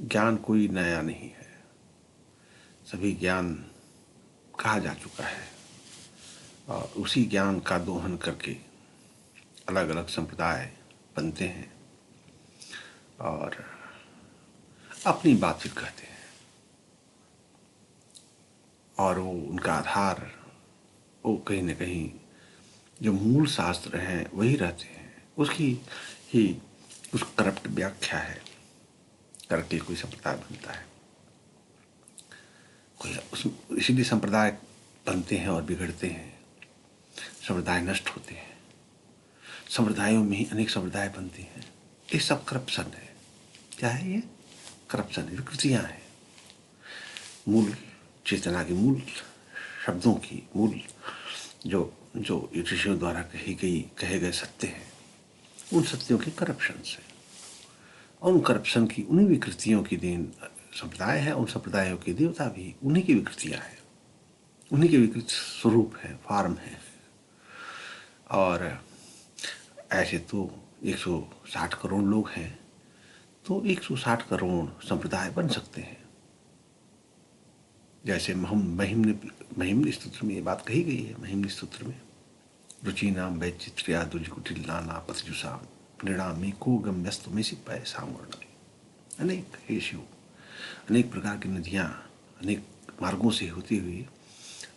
ज्ञान कोई नया नहीं है, सभी ज्ञान कहा जा चुका है और उसी ज्ञान का दोहन करके अलग अलग संप्रदाय बनते हैं और अपनी बातचीत कहते हैं और वो उनका आधार वो कहीं न कहीं जो मूल शास्त्र हैं वही रहते हैं, उसकी ही कुछ करप्ट व्याख्या है करके कोई संप्रदाय बनता है। कोई इसीलिए संप्रदाय बनते हैं और बिगड़ते हैं, संप्रदाय नष्ट होते हैं, संप्रदायों में ही अनेक संप्रदाय बनते हैं। ये सब करप्शन है। क्या है ये? करप्शन, विकृतियाँ हैं। मूल चेतना की, मूल शब्दों की, मूल जो जो ऋषियों द्वारा कहे गए सत्य हैं, उन सत्यों की करप्शन से और उन करप्शन की उन्हीं विकृतियों की देन संप्रदाय है। उन संप्रदायों के देवता भी उन्हीं की विकृतियाँ हैं, उन्हीं के विकृत स्वरूप है, फॉर्म है। और ऐसे तो 160 करोड़ लोग हैं, तो 160 करोड़ संप्रदाय बन सकते हैं। जैसे हम महिम्न स्तोत्र में ये बात कही गई है। महिम्न स्तोत्र में रुचिनाम वैचित्र्या दुर्जकुटिलाना पथजुषाम नृणामेको गम्यस्तु में सिपाय सामवर्णने। अनेक हे शिव, अनेक प्रकार की नदियाँ अनेक मार्गों से होती हुई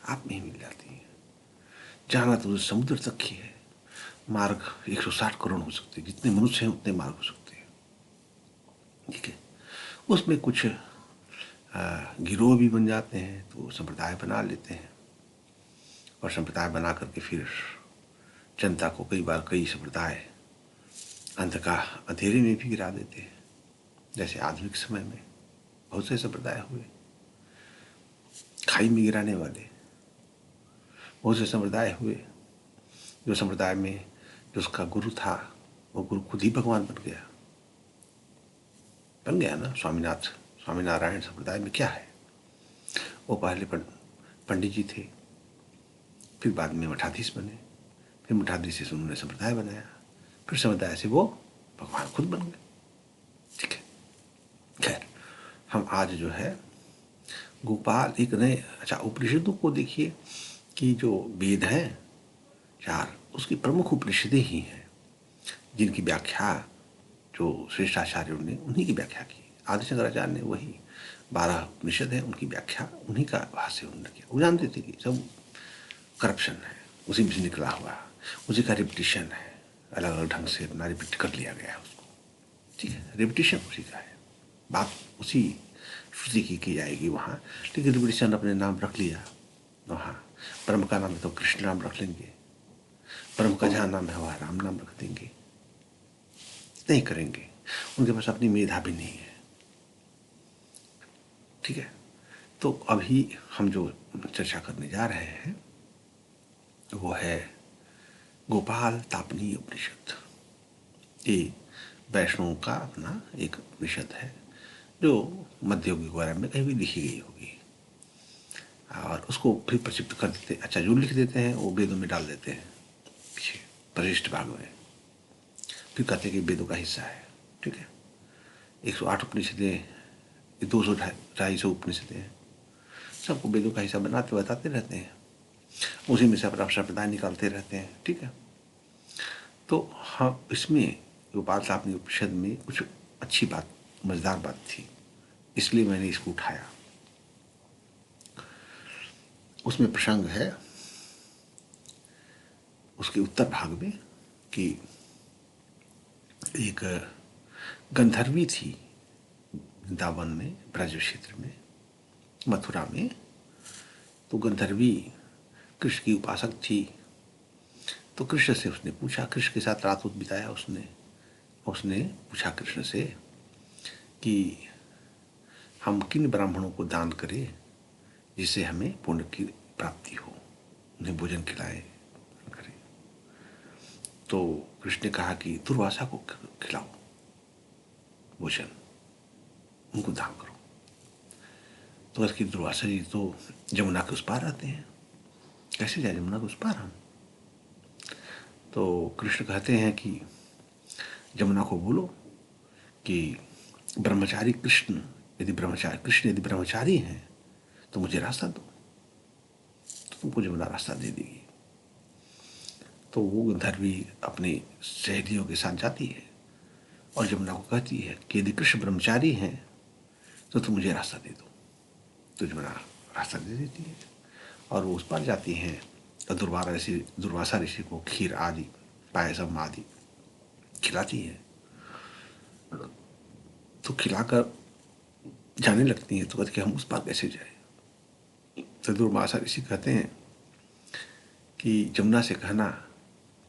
आप में ही मिल जाती हैं। जाना तो समुद्र तक ही है। मार्ग 160 करोड़ हो सकते हैं, जितने मनुष्य हैं उतने मार्ग हो सकते हैं। ठीक है, उसमें कुछ गिरोह भी बन जाते हैं, तो संप्रदाय बना लेते हैं और संप्रदाय बना करके फिर जनता को कई बार कई संप्रदाय अंधेरे में भी गिरा देते हैं। जैसे आधुनिक समय में बहुत से संप्रदाय हुए, खाई में गिराने वाले बहुत से संप्रदाय हुए। जो संप्रदाय में जो उसका गुरु था, वो गुरु खुद ही भगवान बन गया ना। स्वामीनारायण संप्रदाय में क्या है, वो पहले पंडित जी थे, फिर बाद में मठाधीश बने, फिर मठाधीश से उन्होंने संप्रदाय बनाया, फिर संप्रदाय से वो भगवान खुद बन गए। ठीक है, खैर हम आज जो है गोपाल एक नए उपनिषदों को देखिए कि जो वेद हैं 4, उसकी प्रमुख उपनिषदें ही हैं जिनकी व्याख्या जो श्रेष्ठाचार्यों ने उन्हीं की व्याख्या की। आदि शंकराचार्य ने वही 12 उपनिषद है, उनकी व्याख्या उन्हीं का भाष्य उन्होंने किया। वो जानते थे कि सब करप्शन है, उसी में से निकला हुआ, उसी का रिपीटिशन है, अलग अलग ढंग से अपना रिपीट कर लिया गया है उसको। ठीक है, रिपीटिशन उसी का है, बात उसी श्रुति की जाएगी वहाँ। लेकिन रिपीटिशन अपने नाम रख लिया वहाँ। ब्रह्म का नाम है तो कृष्ण नाम रख लेंगे, ब्रह्म का जहाँ नाम है वहाँ राम नाम रख देंगे। नहीं करेंगे, उनके पास अपनी मेधा भी नहीं है। ठीक है, तो अभी हम जो चर्चा करने जा रहे हैं वो है गोपाल तापनीय उपनिषद। ये वैष्णव का अपना एक उपनिषद है जो मध्ययुग वगैरह में कहीं भी लिखी गई होगी और उसको फिर प्रक्षिप्त कर देते। अच्छा, जो लिख देते हैं वो वेदों में डाल देते हैं पीछे परिशिष्ट भाग में, फिर कहते हैं कि वेदों का हिस्सा है। ठीक है, 108 उपनिषदें, 200-250 उपनिषदें हैं, सबको वेदों का हिस्सा बनाते बताते रहते हैं, उसी में से अपना संप्रदाय निकालते रहते हैं। ठीक है, तो हाँ, इसमें गोपाल तापनीय उपनिषद में कुछ अच्छी बात, मजेदार बात थी, इसलिए मैंने इसको उठाया। उसमें प्रसंग है उसके उत्तर भाग में कि एक गंधर्वी थी वृंदावन में, ब्रज क्षेत्र में, मथुरा में। तो गंधर्वी कृष्ण की उपासक थी। तो कृष्ण से उसने पूछा, कृष्ण के साथ रात बिताया उसने पूछा कृष्ण से कि हम किन ब्राह्मणों को दान करें जिससे हमें पुण्य की प्राप्ति हो, उन्हें भोजन खिलाए करें। तो कृष्ण ने कहा कि दुर्वासा को खिलाओ भोजन, उनको दान करो। तो उसकी दुर्वासा जी तो यमुना के उस पार रहते हैं, कैसे जाए यमुना के उस पार हम। तो कृष्ण कहते हैं कि यमुना को बोलो कि ब्रह्मचारी कृष्ण यदि ब्रह्मचारी, कृष्ण यदि ब्रह्मचारी हैं तो मुझे रास्ता दो, तो तुमको जमुना रास्ता दे देगी। तो वो गंधर्वी अपनी सहेलियों के साथ जाती है और जमुना को कहती है कि यदि कृष्ण ब्रह्मचारी हैं तो तुम मुझे रास्ता दे दो। तो जमुना रास्ता दे देती है और वो उस पार जाती हैं और दुर्वासा ऋषि को खीर आदि, पायसम आदि खिलाती है। तो खिलाकर जाने लगती हैं तो कहते कि हम उस पार कैसे जाए। तो दुर्वासा ऋषि कहते हैं कि जमुना से कहना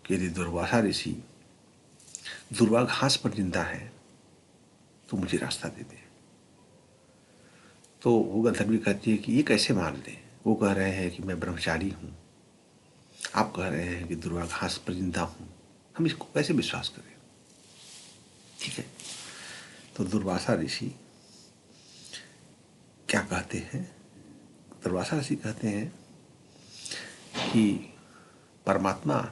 कि यदि दुर्वासा ऋषि दुर्वा घास पर जिंदा है तो मुझे रास्ता दे दे। तो वो गंधर्वी कहती है कि ये कैसे मान लें, वो कह रहे हैं कि मैं ब्रह्मचारी हूँ, आप कह रहे हैं कि दुर्वा घास पर जिंदा हूँ, हम इसको कैसे विश्वास करें। ठीक है, तो दुर्वासा ऋषि क्या कहते हैं, दुर्वासा ऋषि कहते हैं कि परमात्मा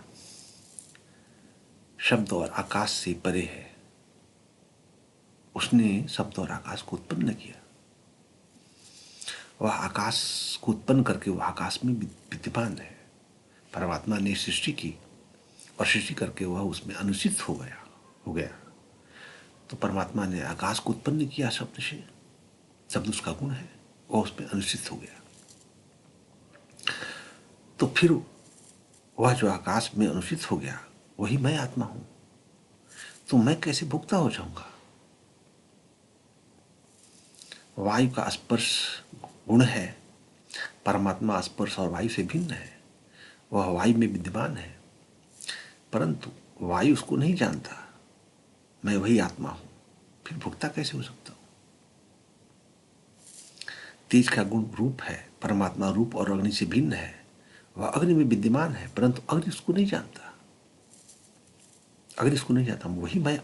शब्द और आकाश से परे है, उसने शब्द और आकाश को उत्पन्न किया, वह आकाश को उत्पन्न करके वह आकाश में विद्यमान है। परमात्मा ने सृष्टि की और सृष्टि करके वह उसमें अनुचित हो गया। तो परमात्मा ने आकाश को उत्पन्न किया शब्द से, शब्द उसका गुण है, वह उसमें अनुचित हो गया। तो फिर वह जो आकाश में अनुचित हो गया वही मैं आत्मा हूं, तो मैं कैसे भुक्ता हो जाऊंगा। वायु का स्पर्श गुण है, परमात्मा स्पर्श और वायु से भिन्न है, वह वायु में विद्यमान है, परंतु वायु उसको नहीं जानता, मैं वही आत्मा हूं, फिर भुक्ता कैसे हो सकता हूं। तेज का गुण रूप है, परमात्मा रूप और अग्नि से भिन्न है, वह अग्नि में विद्यमान है, परंतु अग्नि उसको नहीं जानता, अग्नि उसको नहीं जानता,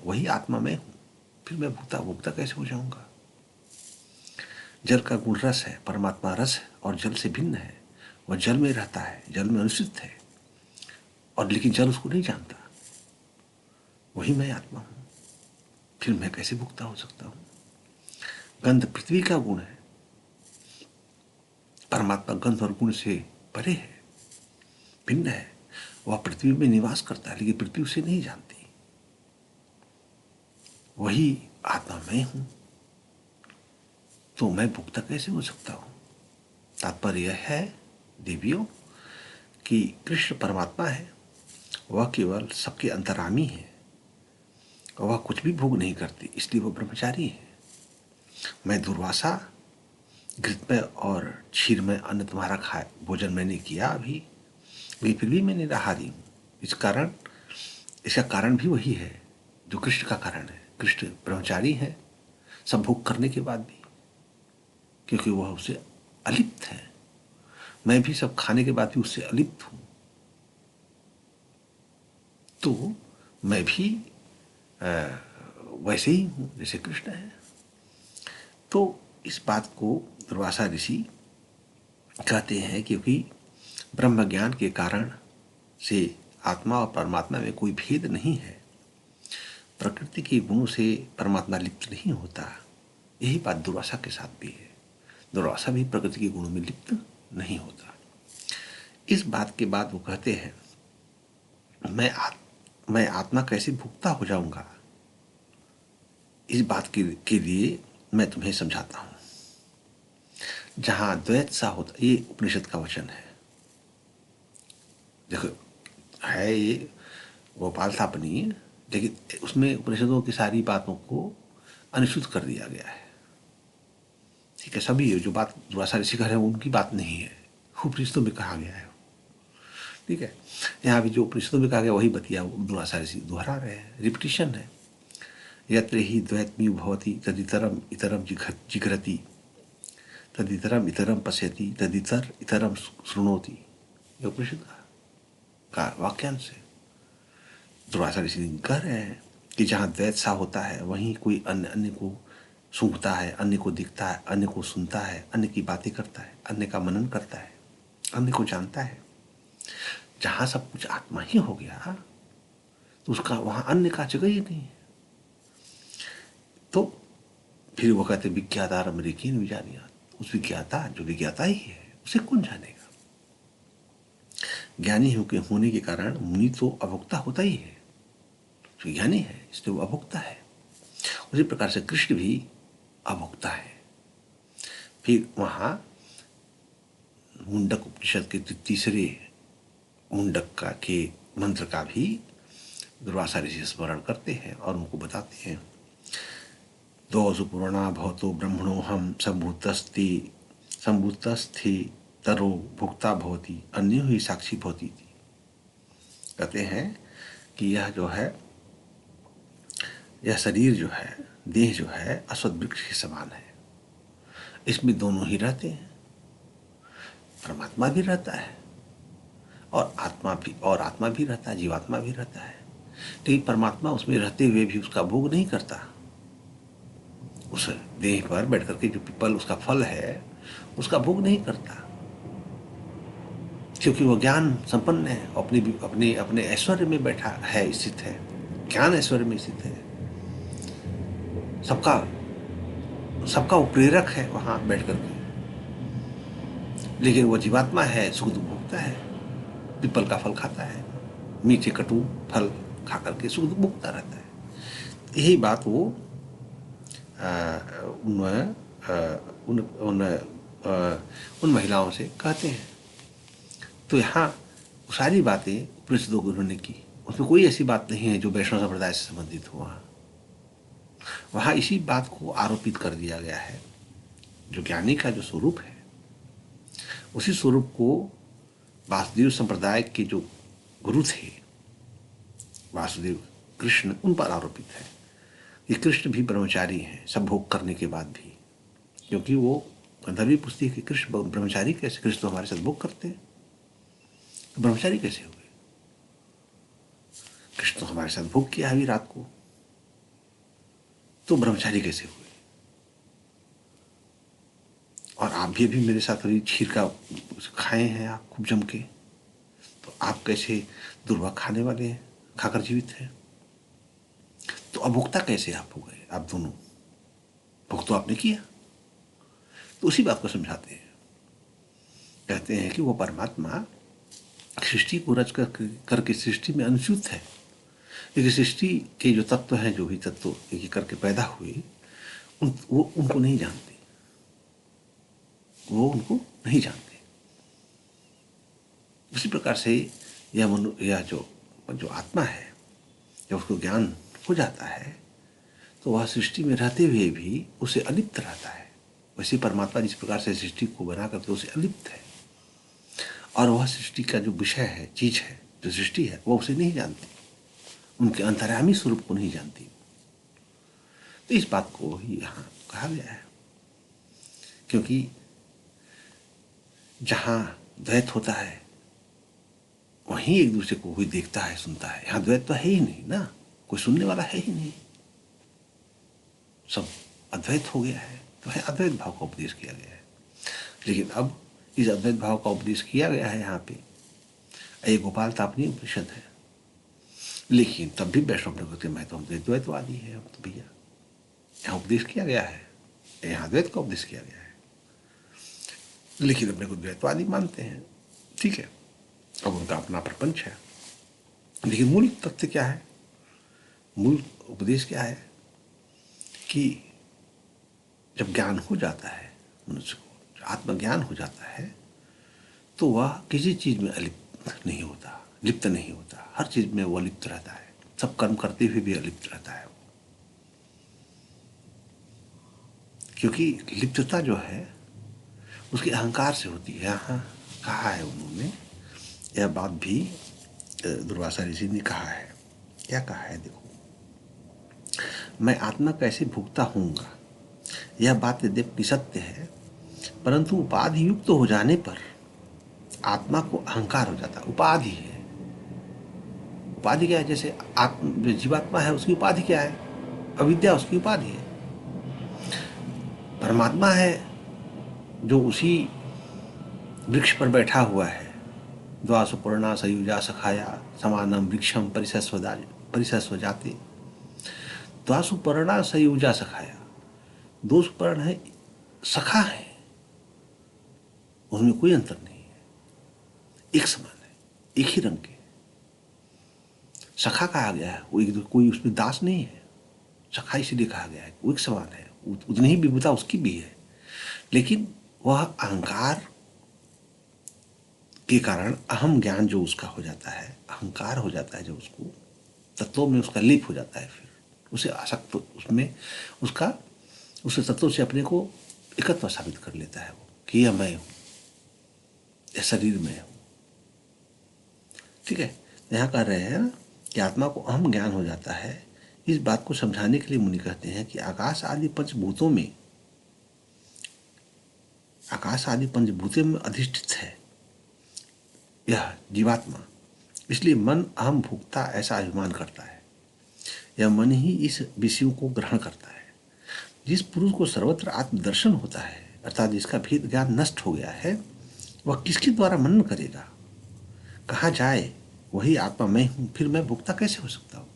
वही आत्मा मैं हूं, फिर मैं भुक्ता कैसे हो जाऊंगा। जल का गुण रस है, परमात्मा रस है और जल से भिन्न है, वह जल में रहता है, जल में अनुस्थित है, और लेकिन जल उसको नहीं जानता, वही मैं आत्मा हूं, फिर मैं कैसे भुक्ता हो सकता हूं। गंध पृथ्वी का गुण है, परमात्मा गंध और गुण से परे है, भिन्न है, वह पृथ्वी में निवास करता है, लेकिन पृथ्वी उसे नहीं जानती, वही आत्मा मैं हूं, तो मैं भुक्ता कैसे हो सकता हूं। तात्पर्य यह है देवियों कि कृष्ण परमात्मा है, वह केवल सबके अंतरामी है, वह कुछ भी भोग नहीं करती, इसलिए वह ब्रह्मचारी है। मैं दुर्वासा घृतमय और क्षीरमय अन्न तुम्हारा खाए भोजन मैंने किया अभी, लेकिन फिर भी मैं निराहारी हूँ। इसका कारण भी वही है जो कृष्ण का कारण है। कृष्ण ब्रह्मचारी है सब भोग करने के बाद भी, क्योंकि वह उससे अलिप्त है। मैं भी सब खाने के बाद भी उससे अलिप्त हूँ, तो मैं भी वैसे ही हूँ जैसे कृष्ण है। तो इस बात को दुर्वासा ऋषि कहते हैं क्योंकि ब्रह्म ज्ञान के कारण से आत्मा और परमात्मा में कोई भेद नहीं है, प्रकृति के गुणों से परमात्मा लिप्त नहीं होता। यही बात दुर्वासा के साथ भी है, दुर्वासा भी प्रकृति के गुणों में लिप्त नहीं होता। इस बात के बाद वो कहते हैं मैं आत्मा कैसे भुक्ता हो जाऊंगा, इस बात के लिए मैं तुम्हें समझाता हूं। जहां द्वैत सा होता, ये उपनिषद का वचन है, देखो है ये गोपाल थापनी, लेकिन उसमें उपनिषदों की सारी बातों को अनुसूत कर दिया गया है। ठीक है, सभी जो बात दुर्वासा ऋषि कह रहे हैं उनकी बात नहीं है, उपनिषदों में कहा गया है। ठीक है, यहाँ भी जो उपनिषदों में कहा गया वही बतिया दुर्वासा ऋषि दोहरा रहे हैं, रिपीटिशन है। यत्र ही द्वैत्म्यु भवति तदितरम इतरम जिघ्रति, तदितरम इतरम पश्यति, तदितर इतरम शृणोति। ये उपनिषद का वाक्यांश है। दुर्वासा ऋषि कह रहे हैं कि जहाँ द्वैत सा होता है वहीं कोई अन्य को सूंघता है, अन्य को दिखता है, अन्य को सुनता है, अन्य की बातें करता है, अन्य का मनन करता है, अन्य को जानता है। जहाँ सब कुछ आत्मा ही हो गया तो उसका वहाँ अन्य का जगह ही नहीं है। तो फिर वो कहते विज्ञाता अमेरिकीन विजानिया, उस विज्ञाता जो विज्ञाता ही है उसे कौन जानेगा। ज्ञानी होने के कारण मुनि तो अभोक्ता होता ही है, जो ज्ञानी है इसलिए वो अभोक्ता है। उसी प्रकार से कृष्ण भी अभोक्ता है। फिर वहाँ मुंडक उपनिषद के तीसरे मुंडक का के मंत्र का भी दुर्वासा ऋषि स्मरण करते हैं और उनको बताते हैं, दो सुपूर्णा भवतो ब्रह्मणो हम संभूतस्थि तरो भुक्ता भवती अन्यो ही साक्षी भवती थी। कहते हैं कि यह जो है, यह शरीर जो है, देह जो है अश्वत्थ वृक्ष के समान है। इसमें दोनों ही रहते हैं, परमात्मा भी रहता है और आत्मा भी रहता है, जीवात्मा भी रहता है। लेकिन परमात्मा उसमें रहते हुए भी उसका भोग नहीं करता। उस देह पर बैठ करके जो पीपल उसका फल है उसका भोग नहीं करता, क्योंकि वो ज्ञान संपन्न है, अपने ऐश्वर्य में बैठा है, स्थित है, ज्ञान ऐश्वर्य में स्थित है, सबका वो प्रेरक है वहां बैठ करके। लेकिन वो जीवात्मा है, सुख दुख भोगता है, पीपल का फल खाता है, मीठे कटु फल खा करके सुख दुख भोगता रहता है। यही बात वो उन महिलाओं से कहते हैं। तो यहाँ सारी बातें उपनिषदों को उन्होंने की, उसमें कोई ऐसी बात नहीं है जो वैष्णव संप्रदाय से संबंधित हो। वहाँ इसी बात को आरोपित कर दिया गया है, जो ज्ञानी का जो स्वरूप है उसी स्वरूप को वासुदेव संप्रदाय के जो गुरु थे वासुदेव कृष्ण, उन पर आरोपित है कि कृष्ण भी ब्रह्मचारी हैं सब भोग करने के बाद भी, क्योंकि वो गंधर्वी पूछती है कि कृष्ण ब्रह्मचारी कैसे, कृष्ण तो हमारे साथ भोग करते हैं, तो ब्रह्मचारी कैसे हुए? कृष्ण तो हमारे साथ भोग किया अभी रात को, तो ब्रह्मचारी कैसे हुए? और आप भी अभी मेरे साथ अभी खीर का खाए हैं आप खूब जम के, तो आप कैसे दुर्वा खाने वाले हैं, खाकर जीवित हैं? तो अभोक्ता कैसे आप हो गए? आप दोनों भोग तो आपने किया। तो उसी बात को समझाते हैं, कहते हैं कि वो परमात्मा सृष्टि को रच करके सृष्टि में अनुसूत है, लेकिन सृष्टि के जो तत्व हैं, जो भी तत्व एक एक करके पैदा हुए, वो उनको नहीं जानते, वो उनको नहीं जानते। उसी प्रकार से यह जो आत्मा है, जब उसको ज्ञान हो जाता है तो वह सृष्टि में रहते हुए भी उसे अलिप्त रहता है। वैसे परमात्मा जिस प्रकार से सृष्टि को बना करके उसे अलिप्त है, और वह सृष्टि का जो विषय है, चीज है, जो सृष्टि है, वह उसे नहीं जानती, उनके अंतर्यामी स्वरूप को नहीं जानती। तो इस बात को ही यहाँ कहा गया है, क्योंकि जहाँ द्वैत होता है वहीं एक दूसरे को कोई देखता है, सुनता है। यहाँ द्वैत तो है ही नहीं ना, कोई सुनने वाला है ही नहीं, सब अद्वैत हो गया है। तो है अद्वैत भाव का उपदेश किया गया है। लेकिन अब इस अद्वैत भाव का उपदेश किया गया है यहाँ पे, ये गोपाल तापनी उपनिषद है, लेकिन तब भी वैष्णव ने कहते मैं तो द्वैतवादी है, हम तो भैया यहाँ उपदेश किया गया है, यहाँ द्वैत का उपदेश किया गया है, लेकिन अपने को द्वैतवादी मानते हैं। ठीक है, अब उनका अपना प्रपंच है, लेकिन मूल तथ्य क्या है, मूल उपदेश क्या है कि जब ज्ञान हो जाता है मनुष्य को, आत्मज्ञान हो जाता है, तो वह किसी चीज में अलिप्त नहीं होता, लिप्त नहीं होता, हर चीज में वो लिप्त रहता है, सब कर्म करते हुए भी अलिप्त रहता है। क्योंकि लिप्तता जो है उसके अहंकार से होती है। यहाँ कहा है उन्होंने, यह बात भी दुर्वासा ऋषि ने कहा है। क्या कहा है देखो, मैं आत्मा कैसे भोगता हूँगा, यह बात यद्यपि सत्य है, परंतु उपाधि युक्त हो जाने पर आत्मा को अहंकार हो जाता है। उपाधि है, उपाधि क्या है? जैसे जो जीवात्मा है उसकी उपाधि क्या है? अविद्या उसकी उपाधि है। परमात्मा है जो उसी वृक्ष पर बैठा हुआ है, द्वासुपर्णा सयुजा सखाया समानम वृक्षम परिसस्व जाते, द्वासुपर्णा सयुजा सखाया, दो स्वर्ण है, सखा है, उनमें कोई अंतर नहीं है, एक समान है, एक ही रंग के। सखा कहा गया है, वो कोई उसमें दास नहीं है, सखा इसलिए कहा गया है, वो एक समान है, उतनी ही विविधता उसकी भी है, लेकिन वह अहंकार के कारण अहम ज्ञान जो उसका हो जाता है, अहंकार हो जाता है, जो उसको तत्वों में उसका लीप हो जाता है, फिर उसे आसक्त, उसमें उसका उस तत्वों से अपने को एकत्व साबित कर लेता है वो, कि यह मैं हूं, यह शरीर में हूं। ठीक है, यहाँ कह रहे हैं कि आत्मा को अहम ज्ञान हो जाता है। इस बात को समझाने के लिए मुनि कहते हैं कि आकाश आदि पंचभूतों में, आकाश आदि पंचभूतों में अधिष्ठित है यह जीवात्मा, इसलिए मन अहम भोक्ता ऐसा अभिमान करता है। यह मन ही इस विषयों को ग्रहण करता है। जिस पुरुष को सर्वत्र आत्मदर्शन होता है, अर्थात जिसका भेद ज्ञान नष्ट हो गया है, वह किसके द्वारा मनन करेगा? कहा जाए वही आत्मा मैं हूं, फिर मैं भोक्ता कैसे हो सकता हूं?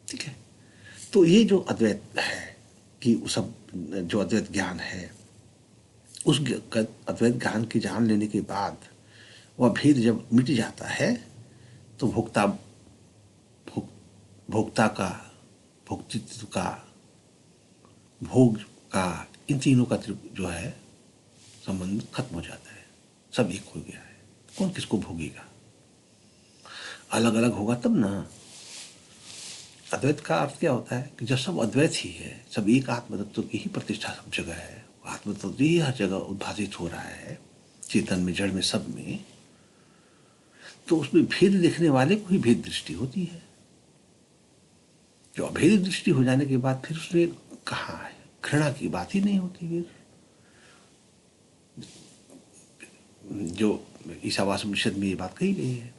ठीक है, तो ये जो अद्वैत है, कि सब जो अद्वैत ज्ञान है, उस अद्वैत ज्ञान की जान लेने के बाद वह भेद जब मिट जाता है, तो भोक्ता का, भोक्तृत्व का, भोग का, इन तीनों का जो है संबंध खत्म हो जाता है, सब एक हो गया है। कौन किसको भोगेगा? अलग अलग होगा तब ना। अद्वैत का अर्थ क्या होता है कि जब सब अद्वैत ही है, सब एक आत्म तत्व की ही प्रतिष्ठा सब जगह है, आत्म तत्व ही हर जगह उद्भासित हो रहा है, चेतन में, जड़ में, सब में, तो उसमें भेद देखने वाले को ही भेद दृष्टि होती है। जो अभेद दृष्टि हो जाने के बाद फिर उसमें कहाँ है, घृणा की बात ही नहीं होती। फिर जो ईशावास्योपनिषद में ये बात कही गई है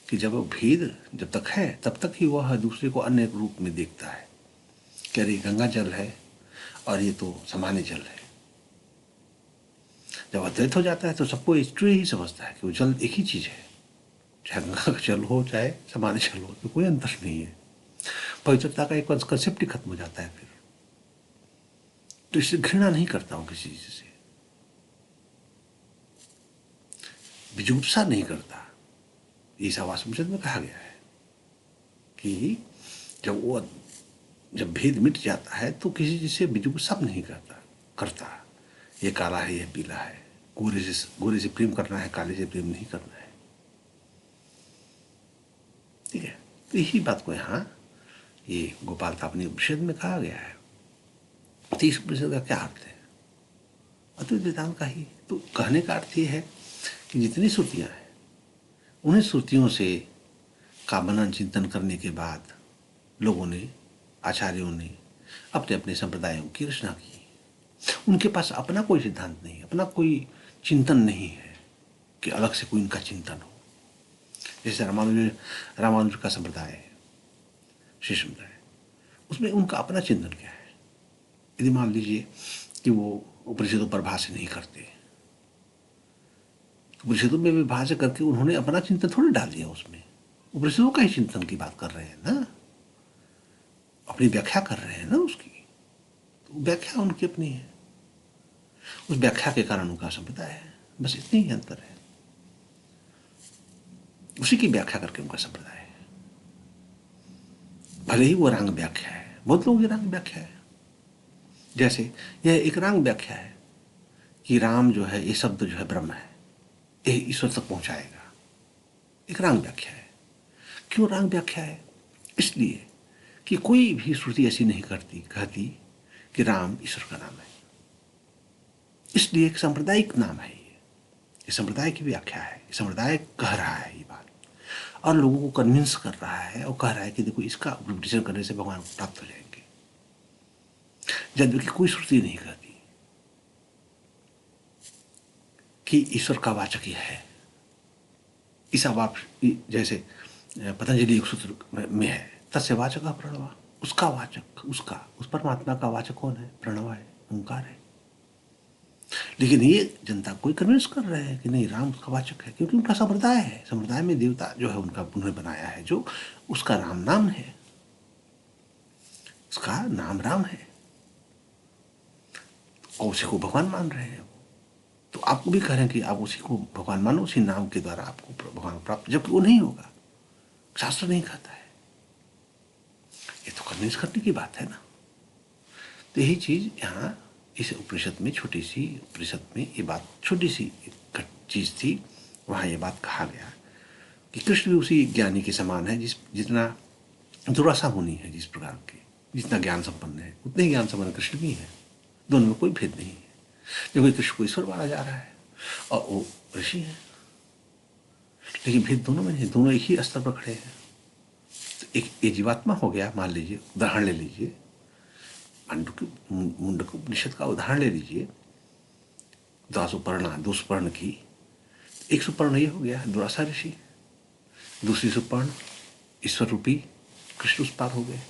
कि जब भेद जब तक है, तब तक ही वह दूसरे को अन्य रूप में देखता है कि अरे गंगा जल है और ये तो सामान्य जल है। जब अद्वैत हो जाता है तो सबको इसलिए ही समझता है कि वो जल एक ही चीज है, चाहे गंगा का जल हो चाहे सामान्य जल हो, तो कोई अंतर नहीं है। पवित्रता का एक कंसेप्ट ही खत्म हो जाता है फिर। तो इससे घृणा नहीं करता हूं किसी चीज से, विजुगुप्सा नहीं करता। ईशावास्योपनिषद में कहा गया है कि जब भेद मिट जाता है तो किसी चीज से विजुगुप्सा नहीं करता। ये काला है, ये पीला है, गोरे से प्रेम करना है, काले से प्रेम नहीं करना है। ठीक है, तो यही बात को यहाँ ये गोपाल तापनी उपनिषद में कहा गया है। तो इस उपनिषद का क्या अर्थ है? अद्वैत वेदांत का ही तो कहने का अर्थ ये है कि जितनी श्रुतियां हैं, उन्हीं श्रुतियों से का मनन चिंतन करने के बाद लोगों ने, आचार्यों ने अपने अपने संप्रदायों की रचना की। उनके पास अपना कोई सिद्धांत नहीं, अपना कोई चिंतन नहीं है कि अलग से कोई इनका चिंतन हो। जैसे रामानुज का संप्रदाय है, श्री संप्रदाय, उसमें उनका अपना चिंतन क्या है? यदि मान लीजिए कि वो उपनिषदों पर भाष्य नहीं करते, उपनिषदों में भी भाष्य करके उन्होंने अपना चिंतन थोड़ी डाल दिया उसमें, उपनिषदों का ही चिंतन की बात कर रहे हैं ना, अपनी व्याख्या कर रहे हैं ना उसकी, तो व्याख्या उनकी अपनी है, उस व्याख्या के कारण उनका संप्रदाय है, बस इतनी ही अंतर है। उसी की व्याख्या करके उनका संप्रदाय है, भले ही वो रंग व्याख्या है, बहुत लोगों की रंग व्याख्या है। जैसे यह एक रंग व्याख्या है कि राम जो है, ये शब्द जो है ब्रह्म है, ये ईश्वर तक पहुंचाएगा, एक रंग व्याख्या है। क्यों रंग व्याख्या है? इसलिए कि कोई भी श्रुति ऐसी नहीं कहती कि राम ईश्वर का नाम है, इसलिए एक सांप्रदायिक नाम है। ये संप्रदाय की व्याख्या है, संप्रदाय कह रहा है ये बात, और लोगों को कन्विंस कर रहा है और कह रहा है कि देखो इसका इंटरप्रिटेशन करने से भगवान को प्राप्त हो जाएंगे, जबकि कोई श्रुति नहीं कहती कि ईश्वर का वाचक यह है। ईसावाप जैसे पतंजलि योग सूत्र में है, तस्य वाचक प्रणव, उसका वाचक, उस परमात्मा का वाचक कौन है? प्रणव है, ओंकार है। लेकिन ये जनता कोई कन्विंस कर रहे हैं कि नहीं, राम उसका वाचक है, क्योंकि उनका संप्रदाय है, संप्रदाय में देवता जो है उनका उन्होंने बनाया है, जो उसका राम नाम है, उसका नाम राम है, और उसी को भगवान मान रहे हैं। तो आपको भी कह रहे हैं कि आप उसी को भगवान मानो, उसी नाम के द्वारा आपको भगवान प्राप्त, जबकि वो नहीं होगा, शास्त्र नहीं कहता है। ये तो करने की बात है ना। तो यही चीज यहाँ इस उपनिषद में, छोटी सी उपनिषद में ये बात, छोटी सी चीज थी, वहां ये बात कहा गया कि कृष्ण भी उसी ज्ञानी के समान है जितना दुरासा मुनि है, जिस प्रकार के जितना ज्ञान संपन्न है उतने ही ज्ञान संपन्न कृष्ण भी है। दोनों में कोई भेद नहीं है। जबकि कृष्ण को ईश्वर माना जा रहा है और वो ऋषि है, लेकिन भेद दोनों में नहीं, दोनों एक ही स्तर पर खड़े हैं। तो एक ये जीवात्मा हो गया, मान लीजिए, उदाहरण ले लीजिए, मुंडक उपनिषद का उदाहरण ले लीजिए, 10 सुपर्णा, 2 सुपर्ण की, एक सुपर्ण ये हो गया दुरासा ऋषि, दूसरी सुपर्ण ईश्वर रूपी कृष्ण उस पार हो गए,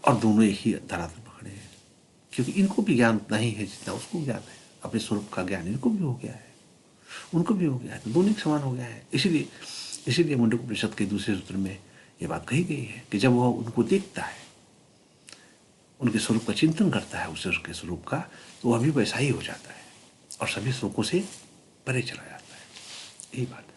और दोनों एक ही धरातल पकड़े हैं, क्योंकि इनको भी ज्ञान उतना ही है जितना उसको ज्ञान है। अपने स्वरूप का ज्ञान इनको भी हो गया है, उनको भी हो गया है, तो दोनों एक समान हो गया है। इसीलिए मुंडक उपनिषद के दूसरे सूत्र में ये बात कही गई है कि जब वह उनको देखता है, उनके स्वरूप का चिंतन करता है, उसे उसके स्वरूप का, तो वह भी वैसा ही हो जाता है और सभी सुखों से परे चला जाता है। यही बात है।